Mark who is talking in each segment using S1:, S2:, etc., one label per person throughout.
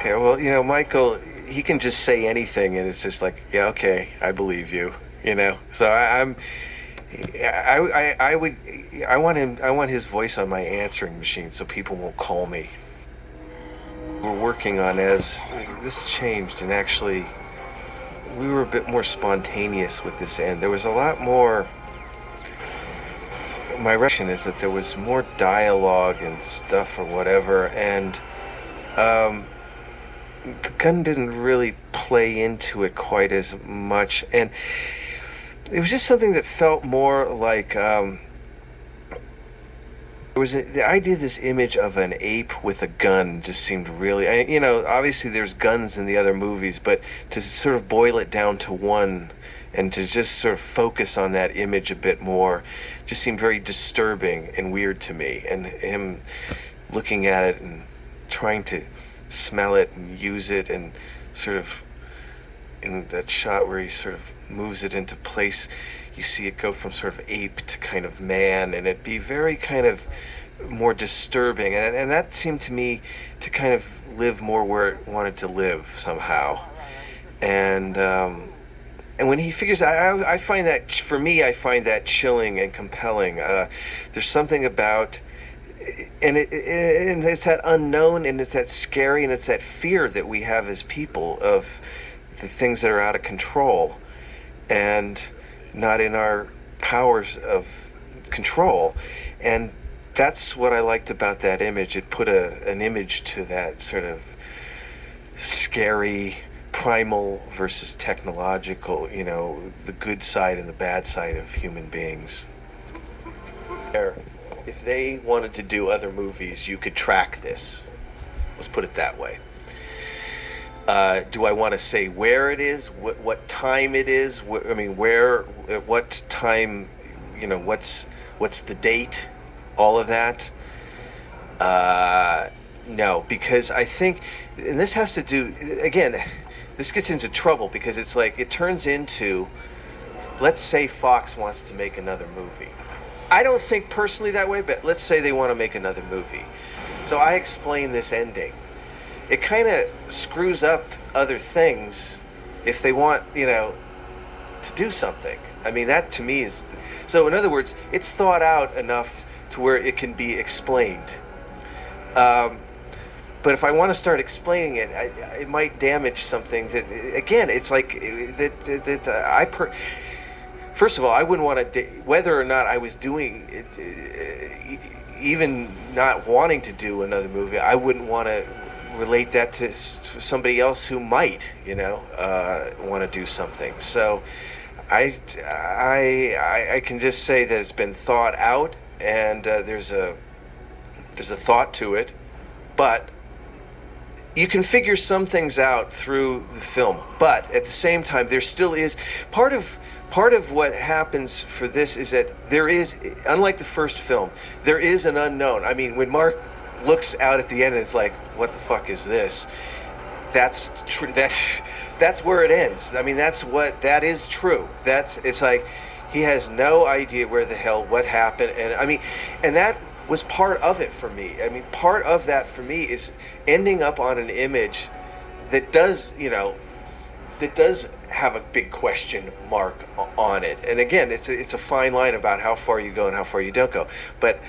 S1: Yeah, well, Michael, he can just say anything, and it's just like, yeah, okay, I believe you. So I would, I want his voice on my answering machine so people won't call me. We're working on as this changed, and actually, we were a bit more spontaneous with this end. There was a lot more. My reaction is that there was more dialogue and stuff or whatever, and um, the gun didn't really play into it quite as much, and it was just something that felt more like the idea of this image of an ape with a gun just seemed really, obviously there's guns in the other movies, but to sort of boil it down to one and to just sort of focus on that image a bit more just seemed very disturbing and weird to me. And him looking at it and trying to smell it and use it, and sort of in that shot where he sort of moves it into place, you see it go from sort of ape to kind of man, and it'd be very kind of more disturbing, and that seemed to me to kind of live more where it wanted to live somehow. And when he figures out, I find that, for me, I find that chilling and compelling. There's something about, and it's that unknown, and it's that scary, and it's that fear that we have as people of the things that are out of control and not in our powers of control. And that's what I liked about that image. It put an image to that sort of scary primal versus technological, the good side and the bad side of human beings. If they wanted to do other movies, you could track this. Let's put it that way. Do I want to say where it is, what time it is? Where, at what time, what's the date? All of that? No, because I think, and this has to do, again, this gets into trouble because it's like, it turns into, let's say Fox wants to make another movie. I don't think personally that way, but let's say they want to make another movie. So I explain this ending. It kind of screws up other things if they want, to do something. I mean, that to me is, so in other words, it's thought out enough to where it can be explained. But if I want to start explaining it, it might damage something that, again, it's like first of all, I wouldn't want to, whether or not I was doing it, even not wanting to do another movie, I wouldn't want to relate that to somebody else who might, want to do something. So I can just say that it's been thought out, and there's a thought to it, but you can figure some things out through the film. But at the same time, there still is part of what happens for this is that there is, unlike the first film, there is an unknown. I mean, when Mark looks out at the end and it's like, what the fuck is this? That's true. That's where it ends. I mean, that is true. It's like he has no idea where the hell what happened, and that was part of it for me. I mean, part of that for me is ending up on an image that does have a big question mark on it. And again, it's a fine line about how far you go and how far you don't go. But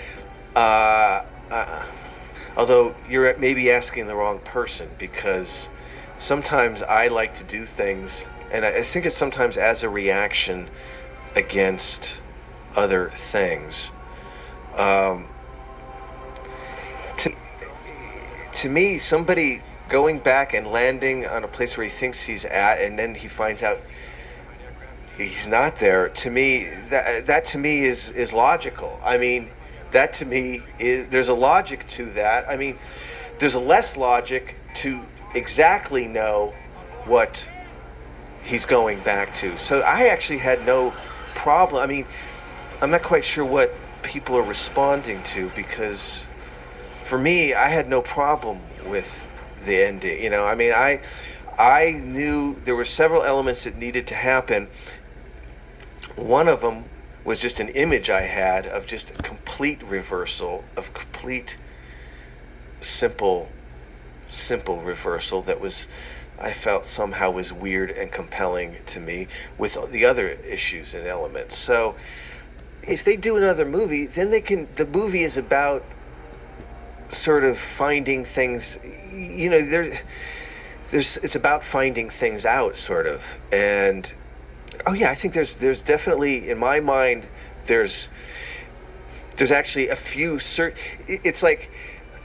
S1: although you're maybe asking the wrong person, because sometimes I like to do things, and I think it's sometimes as a reaction against other things. To me, somebody going back and landing on a place where he thinks he's at, and then he finds out he's not there, to me, that to me is logical. I mean, that to me is, there's a logic to that. I mean, there's a less logic to exactly know what he's going back to. So I actually had no problem. I mean, I'm not quite sure what people are responding to, because for me, I had no problem with the ending. I mean, I knew there were several elements that needed to happen. One of them was just an image I had of just a complete reversal of complete simple simple reversal that was, I felt somehow was weird and compelling to me with the other issues and elements. So if they do another movie, then they can. The movie is about sort of finding things. There's it's about finding things out, sort of. And oh yeah, I think there's definitely, in my mind, there's actually a few it's like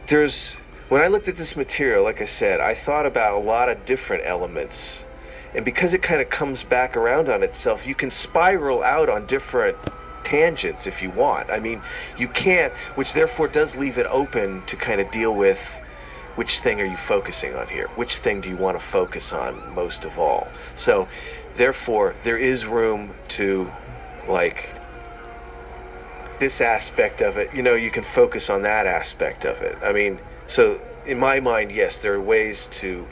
S1: there's when I looked at this material, like I said, I thought about a lot of different elements. And because it kind of comes back around on itself, you can spiral out on different tangents if you want. I mean, you can't, which therefore does leave it open to kind of deal with which thing are you focusing on here? Which thing do you want to focus on most of all? So, therefore, there is room to, like, this aspect of it, you can focus on that aspect of it. I mean, so in my mind, yes, there are ways to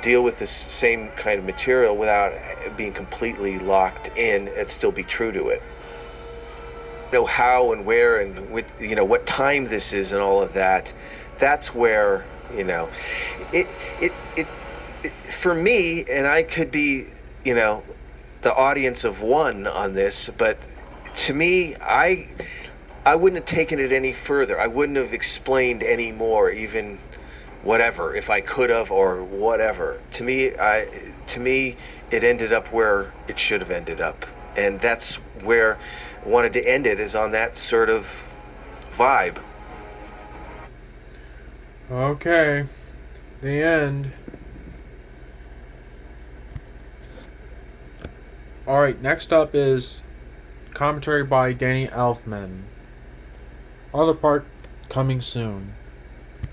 S1: deal with this same kind of material without being completely locked in and still be true to it. How and where and what time this is and all of that. That's where it for me, and I could be the audience of one on this, but to me, I wouldn't have taken it any further. I wouldn't have explained any more, even whatever, if I could have or whatever. To me, it ended up where it should have ended up, and that's where I wanted to end it, is on that sort of vibe.
S2: Okay, the end. Alright, next up is commentary by Danny Elfman. Other part coming soon.